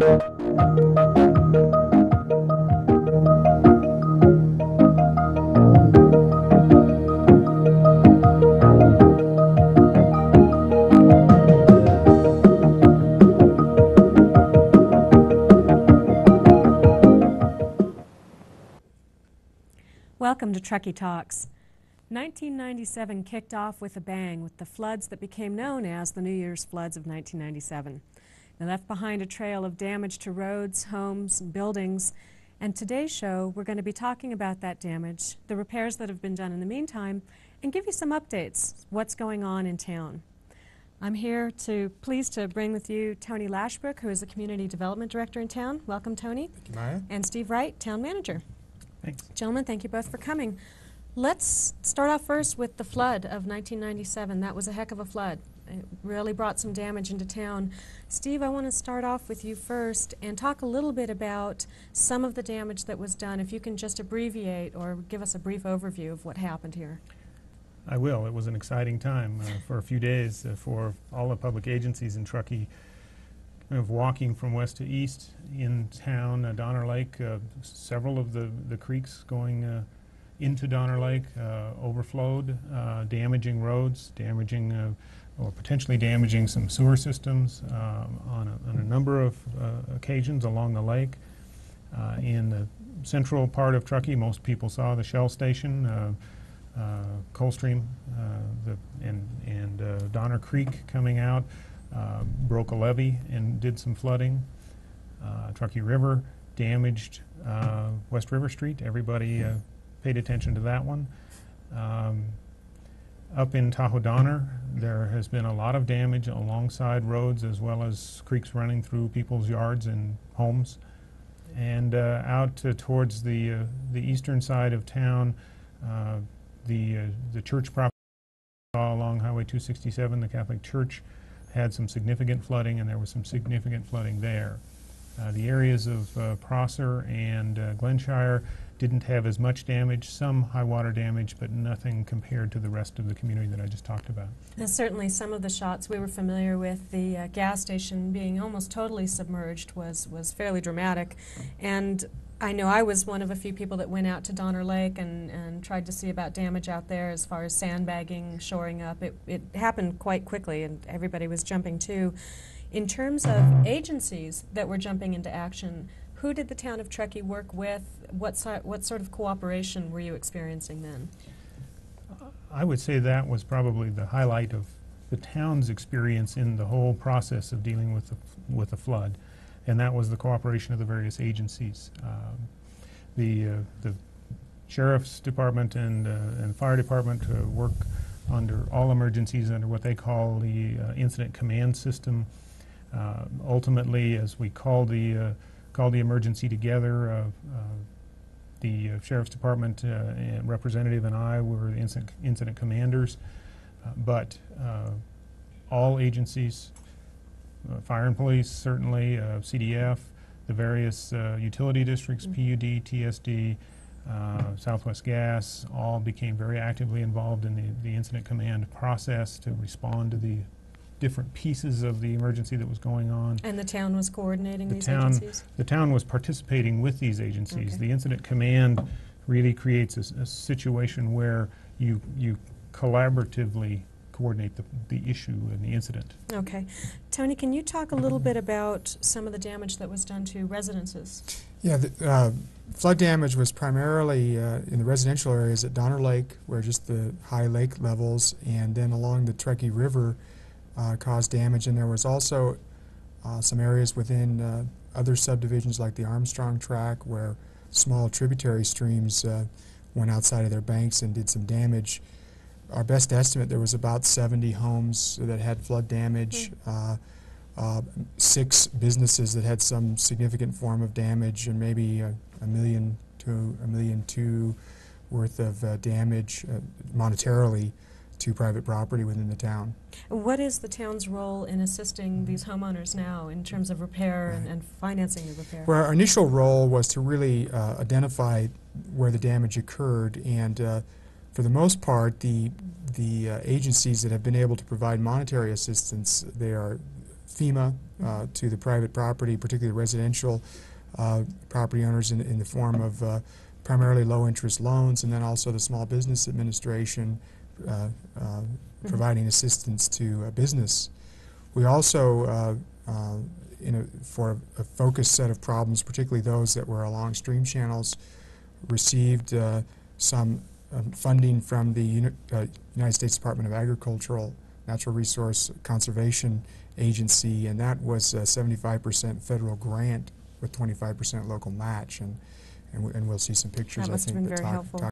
Welcome to Truckee Talks. 1997 kicked off with a bang with the floods that became known as the New Year's floods of 1997. They left behind a trail of damage to roads, homes, and buildings. And today's show, we're going to be talking about that damage, the repairs that have been done in the meantime, and give you some updates, what's going on in town. I'm here pleased to bring with you Tony Lashbrook, who is the Community Development Director in town. Welcome, Tony. Thank you, Maya. And Steve Wright, Town Manager. Thanks. Gentlemen, thank you both for coming. Let's start off first with the flood of 1997. That was a heck of a flood. It really brought some damage into town. Steve, I want to start off with you first and talk a little bit about some of the damage that was done. If you can just abbreviate or give us a brief overview of what happened here. I will. It was an exciting time for a few days for all the public agencies in Truckee. Kind of walking from west to east in town, Donner Lake, several of the creeks going into Donner Lake overflowed, damaging roads, damaging or potentially damaging some sewer systems on a number of occasions along the lake. In the central part of Truckee, most people saw the Shell station, Coldstream, and Donner Creek coming out. Broke a levee and did some flooding. Truckee River damaged West River Street. Everybody paid attention to that one. Up in Tahoe Donner, there has been a lot of damage alongside roads as well as creeks running through people's yards and homes. And out towards the eastern side of town, the church property along Highway 267, the Catholic Church, had some significant flooding, and there was some significant flooding there. The areas of Prosser and Glenshire didn't have as much damage, some high water damage, but nothing compared to the rest of the community that I just talked about. And certainly some of the shots we were familiar with, the gas station being almost totally submerged was fairly dramatic. And I know I was one of a few people that went out to Donner Lake and tried to see about damage out there as far as sandbagging, shoring up. It happened quite quickly, and everybody was jumping too. In terms of agencies that were jumping into action, who did the town of Truckee work with? What sort of cooperation were you experiencing then? I would say that was probably the highlight of the town's experience in the whole process of dealing with the flood. And that was the cooperation of the various agencies. The Sheriff's Department and Fire Department work under all emergencies under what they call the Incident Command System. Ultimately, as we call the emergency together, the Sheriff's Department and representative and I were the incident commanders, but all agencies, fire and police, certainly, CDF, the various utility districts, PUD, TSD, Southwest Gas, all became very actively involved in the incident command process to respond to the different pieces of the emergency that was going on. And the town was coordinating these agencies? The town was participating with these agencies. Okay. The incident command really creates a situation where you collaboratively coordinate the issue and the incident. Okay. Tony, can you talk a little bit about some of the damage that was done to residences? Yeah, the flood damage was primarily in the residential areas at Donner Lake, where just the high lake levels, and then along the Truckee River caused damage. And there was also some areas within other subdivisions like the Armstrong Track where small tributary streams went outside of their banks and did some damage. Our best estimate, there was about 70 homes that had flood damage, 6 businesses that had some significant form of damage, and maybe $1 million to $1.2 million worth of damage monetarily to private property within the town. What is the town's role in assisting these homeowners now in terms of repair and financing the repair? Well, our initial role was to really identify where the damage occurred, and for the most part, the agencies that have been able to provide monetary assistance, they are FEMA to the private property, particularly residential property owners in the form of primarily low-interest loans, and then also the Small Business Administration providing assistance to business. We also, for a focused set of problems, particularly those that were along stream channels, received some funding from the United States Department of Agricultural Natural Resource Conservation Agency, and that was a 75% federal grant with 25% local match, and we'll see some pictures. That must have been very helpful.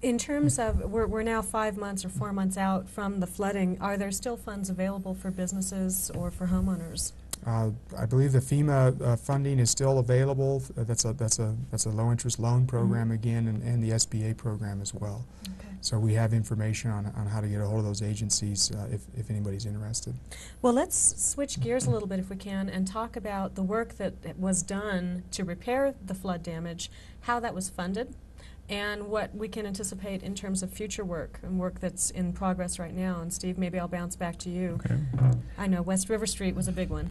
In terms of, we're now 5 months or 4 months out from the flooding. Are there still funds available for businesses or for homeowners? I believe the FEMA funding is still available. That's a low interest loan program again, and the SBA program as well. Okay. So we have information on how to get a hold of those agencies if anybody's interested. Well, let's switch gears a little bit if we can and talk about the work that was done to repair the flood damage, how that was funded, and what we can anticipate in terms of future work and work that's in progress right now. And Steve, maybe I'll bounce back to you. Okay. I know West River Street was a big one.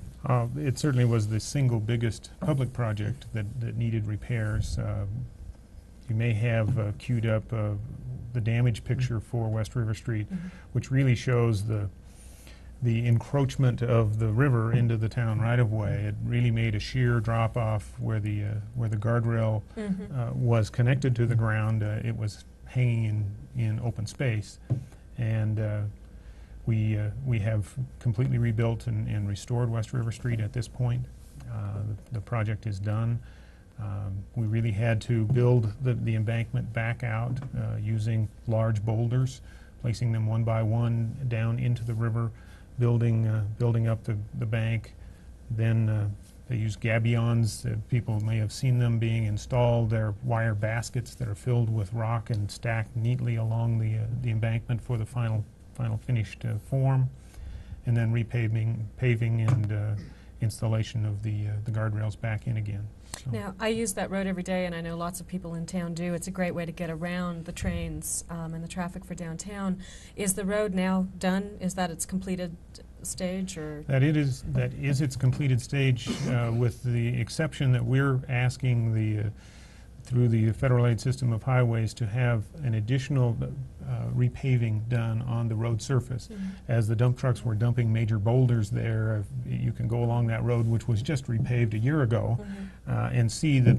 It certainly was the single biggest public project that needed repairs. You may have queued up the damage picture for West River Street, which really shows the encroachment of the river into the town right-of-way. It really made a sheer drop-off where the guardrail was connected to the ground. It was hanging in open space, and we have completely rebuilt and restored West River Street at this point. The project is done. We really had to build the embankment back out using large boulders, placing them one by one down into the river, building up the bank. Then they use gabions. People may have seen them being installed. They're wire baskets that are filled with rock and stacked neatly along the embankment for the final finished form. And then paving and installation of the guardrails back in again. So. Now, I use that road every day, and I know lots of people in town do. It's a great way to get around the trains and the traffic for downtown. Is the road now done? Is that its completed stage, or? That is its completed stage, with the exception that we're asking through the federal aid system of highways to have an additional repaving done on the road surface. As the dump trucks were dumping major boulders there, you can go along that road, which was just repaved a year ago, and see the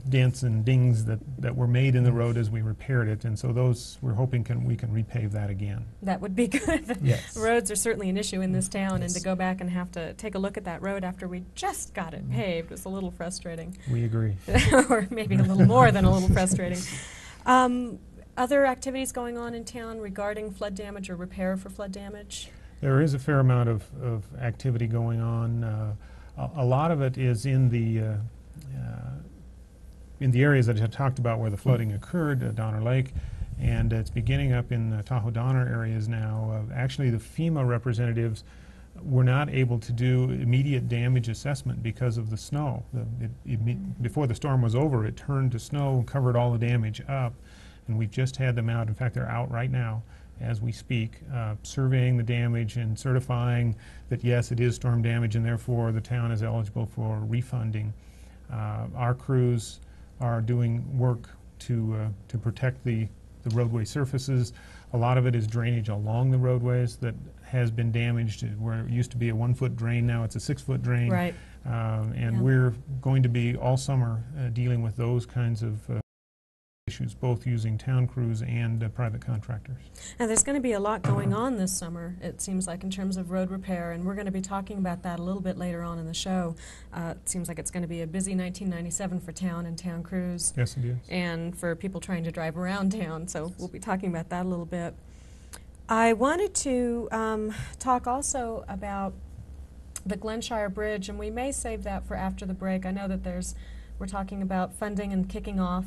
dents and dings that were made in the road as we repaired it, and so those we're hoping we can repave that again. That would be good. Yes. Roads are certainly an issue in this town, and to go back and have to take a look at that road after we just got it paved was a little frustrating. We agree. Or maybe a little more than a little frustrating. Other activities going on in town regarding flood damage or repair for flood damage? There is a fair amount of activity going on. A lot of it is in the areas that I talked about where the flooding occurred, Donner Lake, and it's beginning up in the Tahoe Donner areas now. Actually, the FEMA representatives were not able to do immediate damage assessment because of the snow. Before the storm was over, it turned to snow and covered all the damage up, and we've just had them out. In fact, they're out right now as we speak, surveying the damage and certifying that yes, it is storm damage, and therefore the town is eligible for refunding. Our crews are doing work to protect the roadway surfaces. A lot of it is drainage along the roadways that has been damaged. Where it used to be a 1-foot drain, now it's a 6-foot drain. Right. And we're going to be all summer dealing with those kinds of issues, both using town crews and private contractors. Now, there's going to be a lot going on this summer, it seems like, in terms of road repair, and we're going to be talking about that a little bit later on in the show. It seems like it's going to be a busy 1997 for town and town crews. Yes, it is. And for people trying to drive around town, so we'll be talking about that a little bit. I wanted to talk also about the Glenshire Bridge, and we may save that for after the break. I know that we're talking about funding and kicking off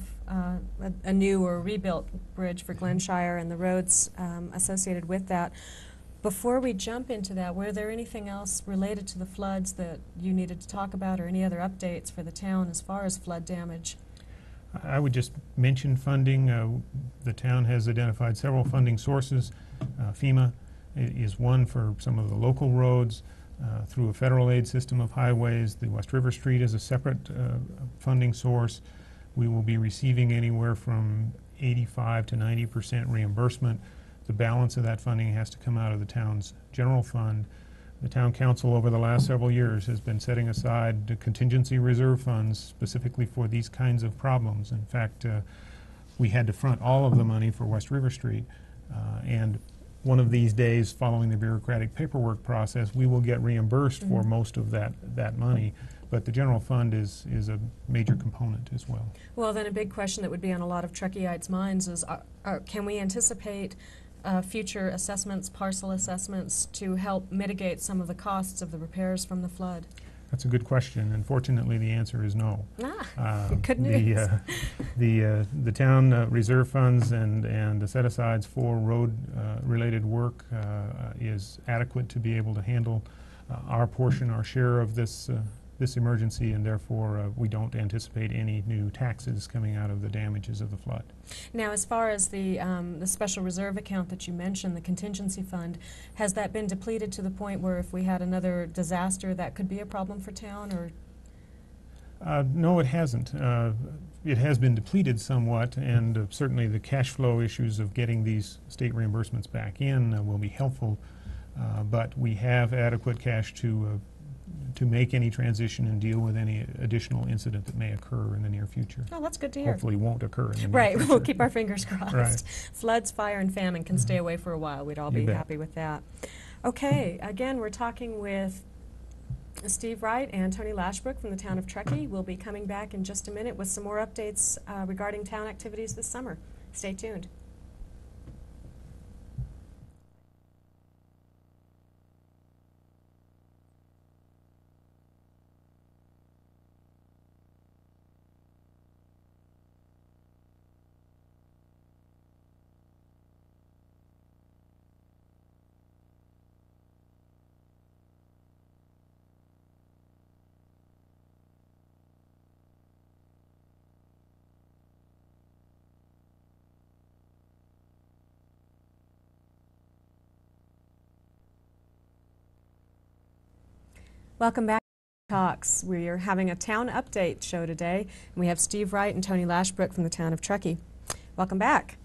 a new or rebuilt bridge for Glenshire and the roads associated with that. Before we jump into that, were there anything else related to the floods that you needed to talk about, or any other updates for the town as far as flood damage? I would just mention funding. The town has identified several funding sources. FEMA is one for some of the local roads. through a federal aid system of highways. The West River Street is a separate funding source. We will be receiving anywhere from 85 to 90% reimbursement. The balance of that funding has to come out of the town's general fund. The town council over the last several years has been setting aside the contingency reserve funds specifically for these kinds of problems. In fact, we had to front all of the money for West River Street, and one of these days, following the bureaucratic paperwork process, we will get reimbursed for most of that money. But the general fund is a major component as well. Well, then a big question that would be on a lot of Truckeeites' minds is, can we anticipate future assessments, parcel assessments, to help mitigate some of the costs of the repairs from the flood? That's a good question. Unfortunately, the answer is no. Good news. The town reserve funds and the set-asides for road-related work is adequate to be able to handle our portion, our share of this emergency, and therefore we don't anticipate any new taxes coming out of the damages of the flood. Now, as far as the special reserve account that you mentioned, the contingency fund, has that been depleted to the point where if we had another disaster that could be a problem for town, or? No, it hasn't. It has been depleted somewhat, and certainly the cash flow issues of getting these state reimbursements back in will be helpful, but we have adequate cash to make any transition and deal with any additional incident that may occur in the near future. Oh, that's good to hear. Hopefully won't occur in the near Right, future. we'll keep our fingers crossed. Right. Floods, fire, and famine can stay away for a while. We'd all You be bet. happy with that. Okay, again, we're talking with Steve Wright and Tony Lashbrook from the town of Truckee. We'll be coming back in just a minute with some more updates regarding town activities this summer. Stay tuned. Welcome back to Talks. We are having a town update show today, and we have Steve Wright and Tony Lashbrook from the town of Truckee. Welcome back.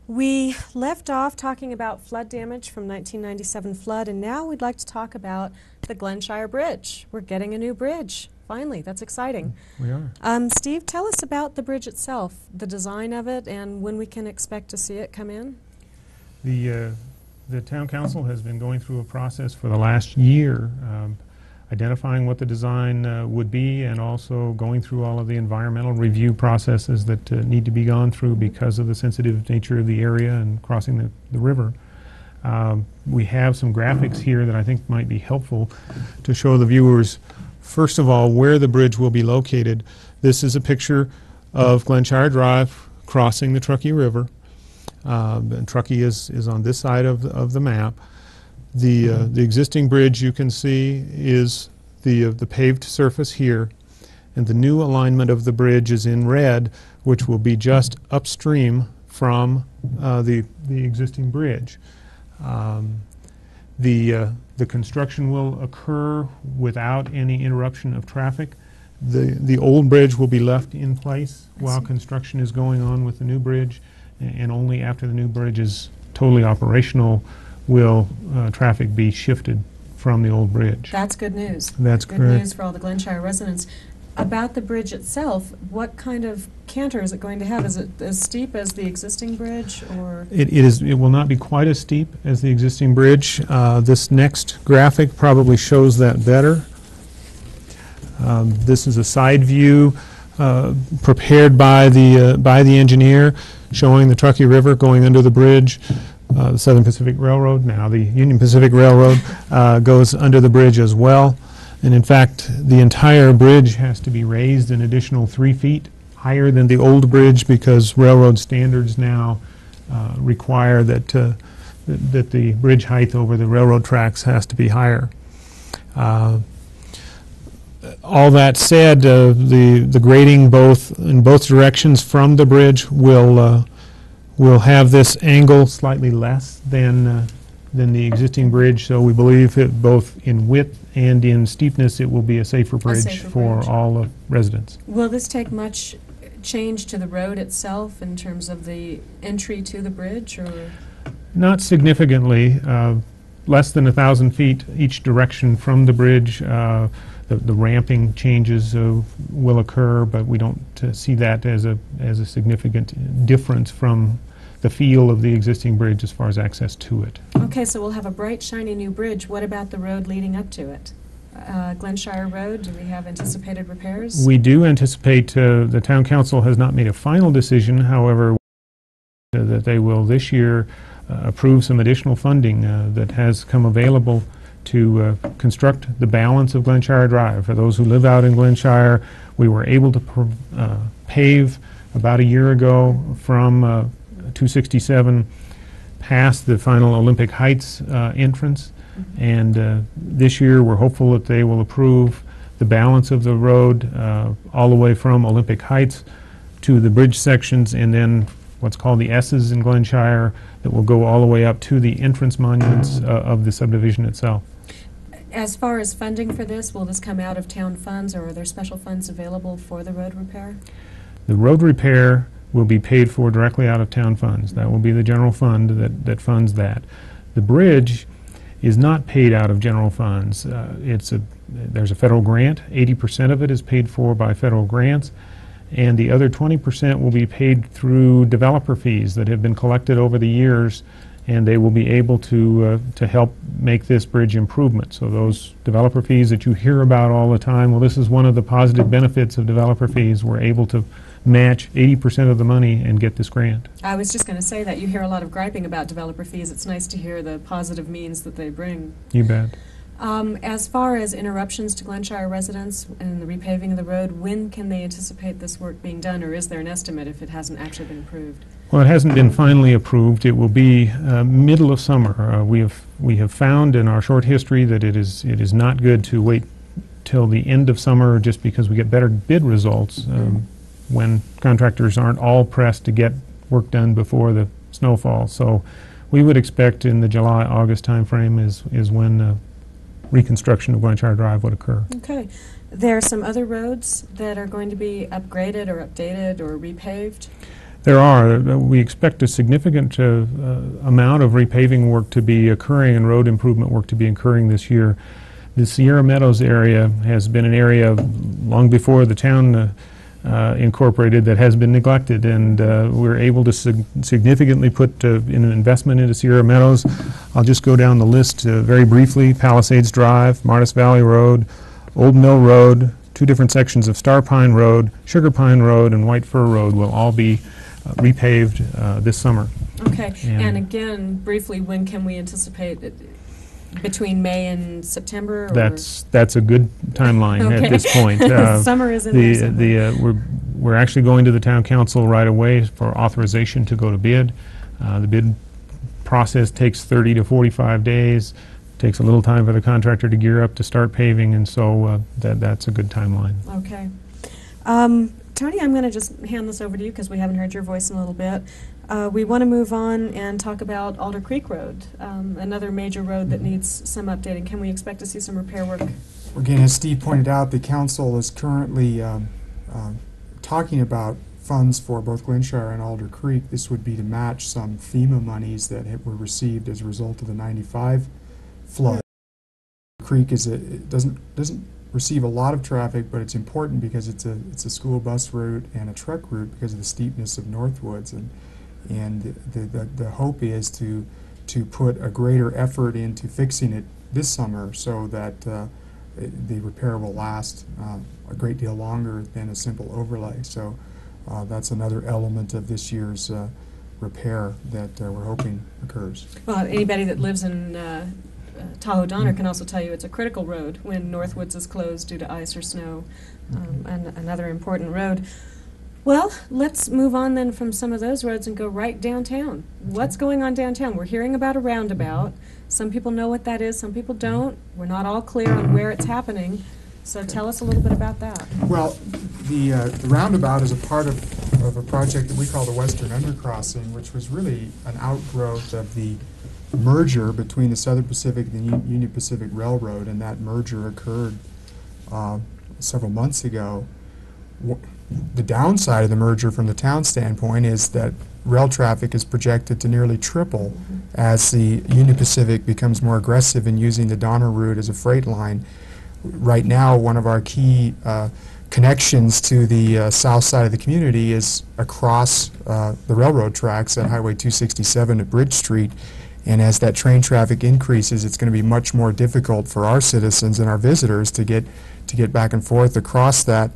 We left off talking about flood damage from 1997 flood, and now we'd like to talk about the Glenshire Bridge. We're getting a new bridge. Finally, that's exciting. We are. Steve, tell us about the bridge itself, the design of it, and when we can expect to see it come in. The town council has been going through a process for the last year, identifying what the design would be, and also going through all of the environmental review processes that need to be gone through because of the sensitive nature of the area and crossing the river. We have some graphics here that I think might be helpful to show the viewers, first of all, where the bridge will be located. This is a picture of Glenshire Drive crossing the Truckee River. And Truckee is on this side of the map. The existing bridge you can see is the paved surface here, and the new alignment of the bridge is in red, which will be just upstream from the existing bridge. The construction will occur without any interruption of traffic. The old bridge will be left in place while construction is going on with the new bridge, and only after the new bridge is totally operational will traffic be shifted from the old bridge. That's good news. That's good correct. news for all the Glenshire residents. About the bridge itself, what kind of canter is it going to have? Is it as steep as the existing bridge, or? It will not be quite as steep as the existing bridge. This next graphic probably shows that better. This is a side view prepared by the engineer, showing the Truckee River going under the bridge. The Southern Pacific Railroad, now the Union Pacific Railroad, goes under the bridge as well. And in fact, the entire bridge has to be raised an additional 3 feet higher than the old bridge, because railroad standards now require that the bridge height over the railroad tracks has to be higher. All that said, the grading in both directions from the bridge will have this angle slightly less than than the existing bridge, so we believe that both in width and in steepness, it will be a safer bridge safer for bridge. all the residents. Will this take much change to the road itself in terms of the entry to the bridge, or? Not significantly, less than 1,000 feet each direction from the bridge. The ramping changes will occur, but we don't see that as a significant difference from the feel of the existing bridge as far as access to it. Okay, so we'll have a bright, shiny new bridge. What about the road leading up to it? Glenshire Road, do we have anticipated repairs? We do anticipate, the town council has not made a final decision, however, that they will this year approve some additional funding that has come available to construct the balance of Glenshire Drive. For those who live out in Glenshire, we were able to pave about a year ago from 267 past the final Olympic Heights entrance. And this year we're hopeful that they will approve the balance of the road all the way from Olympic Heights to the bridge sections, and then what's called the S's in Glenshire that will go all the way up to the entrance monuments of the subdivision itself. As far as funding for this, will this come out of town funds, or are there special funds available for the road repair? The road repair will be paid for directly out of town funds. That will be the general fund that funds that. The bridge is not paid out of general funds. There's a federal grant. 80% of it is paid for by federal grants, and the other 20% will be paid through developer fees that have been collected over the years, and they will be able to help make this bridge improvement. So those developer fees that you hear about all the time, well, this is one of the positive benefits of developer fees. We're able to match 80% of the money and get this grant. I was just going to say that you hear a lot of griping about developer fees. It's nice to hear the positive means that they bring. You bet. As far as interruptions to Glenshire residents and the repaving of the road, when can they anticipate this work being done, or is there an estimate if it hasn't actually been approved? Well, it hasn't been finally approved. It will be middle of summer. We have found in our short history that it is not good to wait till the end of summer just because we get better bid results when contractors aren't all pressed to get work done before the snowfall. So we would expect in the July-August timeframe is when reconstruction of Glenshire Drive would occur. Okay. There are some other roads that are going to be upgraded or updated or repaved? There are. We expect a significant amount of repaving work to be occurring and road improvement work to be occurring this year. The Sierra Meadows area has been an area long before the town incorporated that has been neglected, and we're able to significantly put an investment into Sierra Meadows. I'll just go down the list very briefly. Palisades Drive, Martis Valley Road, Old Mill Road, two different sections of Star Pine Road, Sugar Pine Road, and White Fir Road will all be repaved this summer. Okay, and again, briefly, when can we anticipate it? Between May and September? Or? That's a good timeline okay. at this point. Summer is in there. We're actually going to the town council right away for authorization to go to bid. The bid process takes 30 to 45 days. Takes a little time for the contractor to gear up to start paving, and so that's a good timeline. Okay. Tony, I'm going to just hand this over to you because we haven't heard your voice in a little bit. We want to move on and talk about Alder Creek Road, another major road that needs some updating. Can we expect to see some repair work? Again, as Steve pointed out, the council is currently talking about funds for both Glenshire and Alder Creek. This would be to match some FEMA monies that were received as a result of the '95 flood. The creek doesn't receive a lot of traffic, but it's important because it's a school bus route and a truck route because of the steepness of Northwoods, and the hope is to put a greater effort into fixing it this summer so that the repair will last a great deal longer than a simple overlay. So that's another element of this year's repair that we're hoping occurs. Well, anybody that lives in Tahoe Donner can also tell you it's a critical road when Northwoods is closed due to ice or snow, and another important road. Well, let's move on then from some of those roads and go right downtown. What's going on downtown? We're hearing about a roundabout. Some people know what that is, some people don't. We're not all clear on where it's happening. So tell us a little bit about that. Well, the roundabout is a part of of a project that we call the Western Undercrossing, which was really an outgrowth of the merger between the Southern Pacific and the Union Pacific Railroad, and that merger occurred several months ago. The downside of the merger from the town standpoint is that rail traffic is projected to nearly triple as the Union Pacific becomes more aggressive in using the Donner route as a freight line. Right now, one of our key connections to the south side of the community is across the railroad tracks at Highway 267 at Bridge Street. And as that train traffic increases, it's going to be much more difficult for our citizens and our visitors to get back and forth across that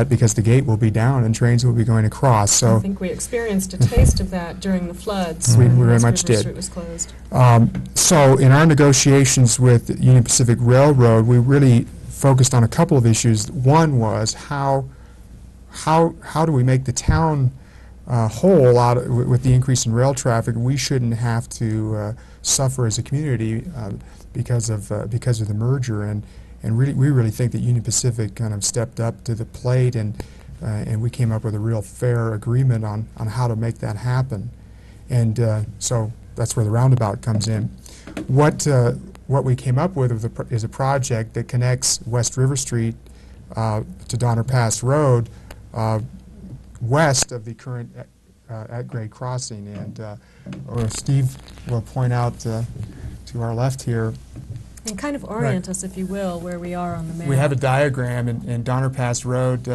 because the gate will be down and trains will be going across. So I think we experienced a taste of that during the floods. We when very West much River did. Street was closed. So in our negotiations with Union Pacific Railroad, we really focused on a couple of issues. One was how do we make the town whole out with the increase in rail traffic? We shouldn't have to suffer as a community because of the merger, and we really think that Union Pacific kind of stepped up to the plate, and we came up with a real fair agreement on how to make that happen, and so that's where the roundabout comes in. What we came up with is a project that connects West River Street to Donner Pass Road west of the current at-grade crossing, and Steve will point out to our left here. And kind of orient us, if you will, where we are on the map. We have a diagram, and Donner Pass Road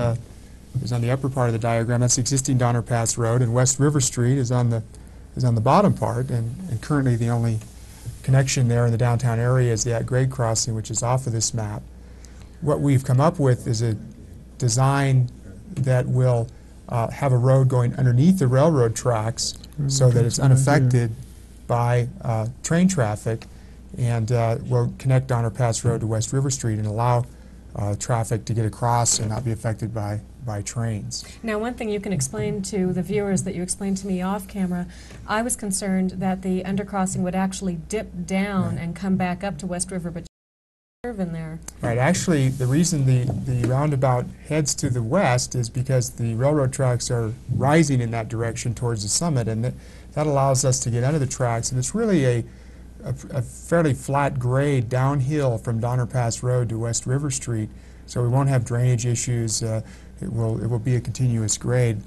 is on the upper part of the diagram. That's existing Donner Pass Road, and West River Street is on the bottom part, and currently the only connection there in the downtown area is the at-grade crossing, which is off of this map. What we've come up with is a design that will have a road going underneath the railroad tracks so that it's unaffected by train traffic, and will connect Donner Pass Road to West River Street and allow traffic to get across and not be affected by trains. Now, one thing you can explain to the viewers that you explained to me off camera, I was concerned that the undercrossing would actually dip down and come back up to West River, but curve in there. Right. Actually, the reason the roundabout heads to the west is because the railroad tracks are rising in that direction towards the summit, and that allows us to get under the tracks, and it's really a fairly flat grade downhill from Donner Pass Road to West River Street, so we won't have drainage issues. It will be a continuous grade.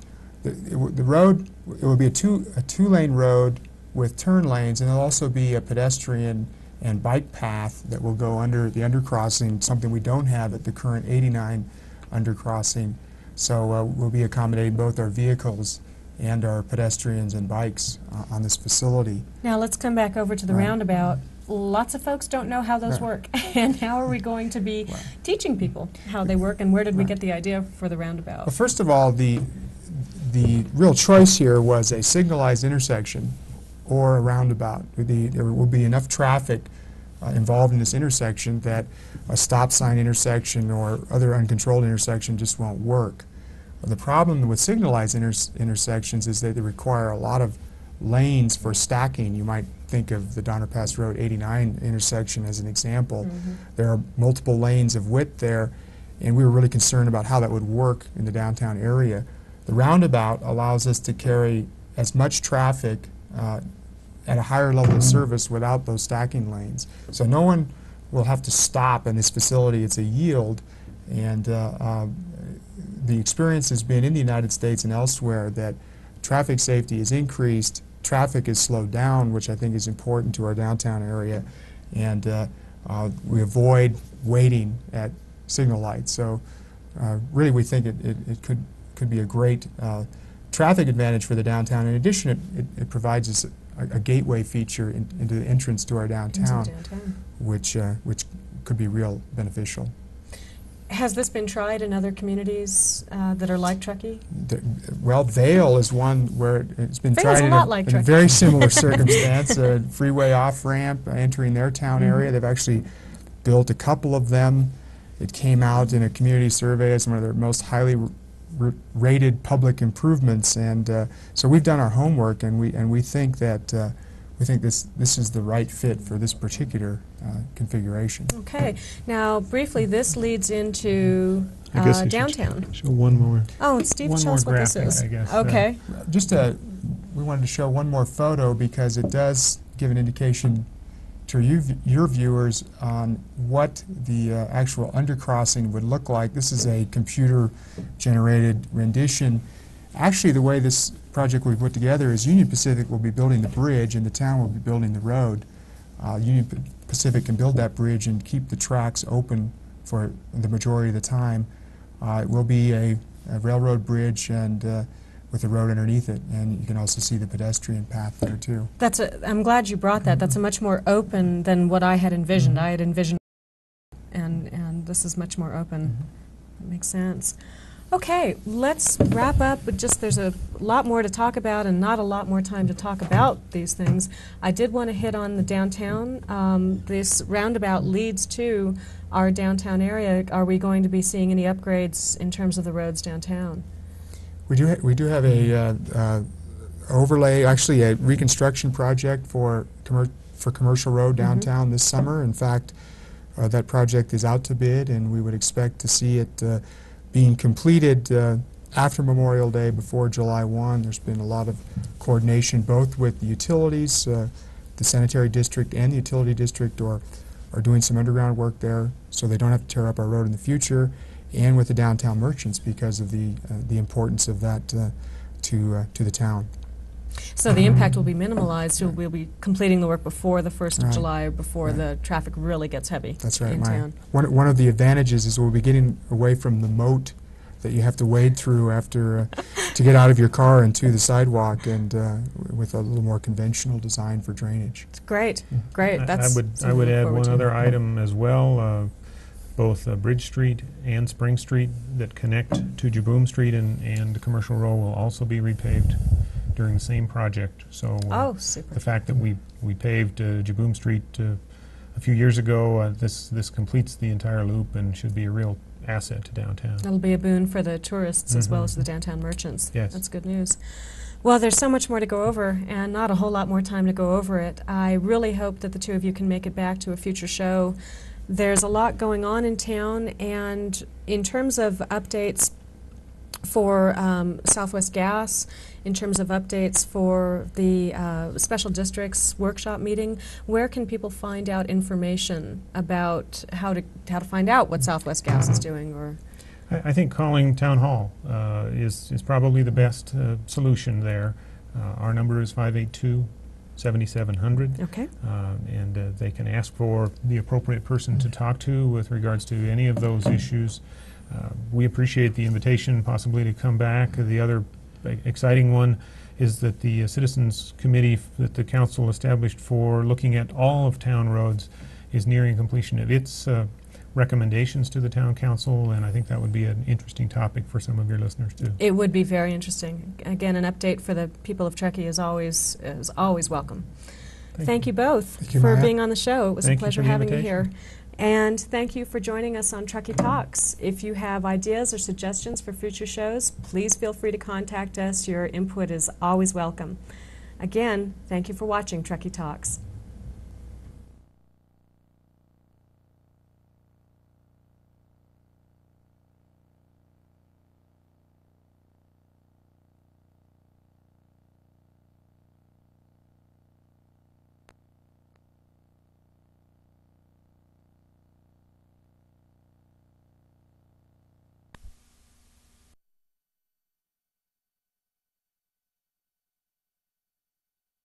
The road, it will be a two-lane road with turn lanes, and there'll also be a pedestrian and bike path that will go under the undercrossing, something we don't have at the current 89 undercrossing. So we'll be accommodating both our vehicles and our pedestrians and bikes on this facility. Now let's come back over to the roundabout. Lots of folks don't know how those work, and how are we going to be teaching people how they work, and where did we get the idea for the roundabout? Well, first of all, the real choice here was a signalized intersection or a roundabout. There will be enough traffic involved in this intersection that a stop sign intersection or other uncontrolled intersection just won't work. The problem with signalized intersections is that they require a lot of lanes for stacking. You might think of the Donner Pass Road 89 intersection as an example. There are multiple lanes of width there, and we were really concerned about how that would work in the downtown area. The roundabout allows us to carry as much traffic at a higher level of service without those stacking lanes. So no one will have to stop in this facility. It's a yield, and the experience has been in the United States and elsewhere that traffic safety is increased, traffic is slowed down, which I think is important to our downtown area, and we avoid waiting at signal lights. So really we think it could be a great traffic advantage for the downtown. In addition, it provides us a gateway feature into the entrance to our downtown, which could be real beneficial. Has this been tried in other communities that are like Truckee? Well, Vail is one where it's been tried in a very similar circumstance, a freeway off-ramp entering their town area. They've actually built a couple of them. It came out in a community survey as one of their most highly rated public improvements, and so we've done our homework, and we think that we think this is the right fit for this particular configuration. Okay. Now, briefly, this leads into I guess you downtown. should show one more. Oh, and Steve, One tell more us what this graphic, is. I guess, Okay. Just we wanted to show one more photo because it does give an indication to your viewers on what the actual undercrossing would look like. This is a computer-generated rendition. Actually, the way this project will be put together is Union Pacific will be building the bridge and the town will be building the road. Union Pacific can build that bridge and keep the tracks open for the majority of the time. It will be a railroad bridge and with a road underneath it, and you can also see the pedestrian path there too. I'm glad you brought that. That's a much more open than what I had envisioned. I had envisioned, and this is much more open. That makes sense. Okay, let's wrap up with there's a lot more to talk about and not a lot more time to talk about these things. I did want to hit on the downtown. This roundabout leads to our downtown area. Are we going to be seeing any upgrades in terms of the roads downtown? We do have a overlay, actually a reconstruction project for Commercial Road downtown this summer. In fact, that project is out to bid, and we would expect to see it being completed after Memorial Day, before July 1. There's been a lot of coordination both with the utilities, the sanitary district and the utility district are doing some underground work there so they don't have to tear up our road in the future, and with the downtown merchants because of the importance of that to the town. So the impact will be minimalized. So we'll be completing the work before the 1st of Right. July, or before Right. the traffic really gets heavy. That's right. In town. One of the advantages is we'll be getting away from the moat that you have to wade through after to get out of your car and to the sidewalk, and with a little more conventional design for drainage. It's great, great. That's I would something to look add forward one to. other item as well. Both Bridge Street and Spring Street that connect to Jaboom Street and Commercial Row will also be repaved during the same project. So Oh, super. the fact that we paved Jaboom Street a few years ago, this completes the entire loop and should be a real asset to downtown. That'll be a boon for the tourists as well Mhm. as the downtown merchants. Yes. That's good news. Well, there's so much more to go over, and not a whole lot more time to go over it. I really hope that the two of you can make it back to a future show. There's a lot going on in town, and in terms of updates for Southwest Gas, in terms of updates for the Special Districts Workshop meeting, where can people find out information about how to find out what Southwest Gas is doing? Or I think calling Town Hall is probably the best solution there. Our number is 582-7700. okay. And they can ask for the appropriate person to talk to with regards to any of those issues. We appreciate the invitation possibly to come back. The other exciting one is that the Citizens Committee that the Council established for looking at all of town roads is nearing completion of its recommendations to the Town Council, and I think that would be an interesting topic for some of your listeners too. It would be very interesting. Again, an update for the people of Truckee is always welcome. Thank you both Thank you, for Maya. being on the show. It was Thank a you for pleasure the having you invitation. here. And thank you for joining us on Truckee Talks. If you have ideas or suggestions for future shows, please feel free to contact us. Your input is always welcome. Again, thank you for watching Truckee Talks.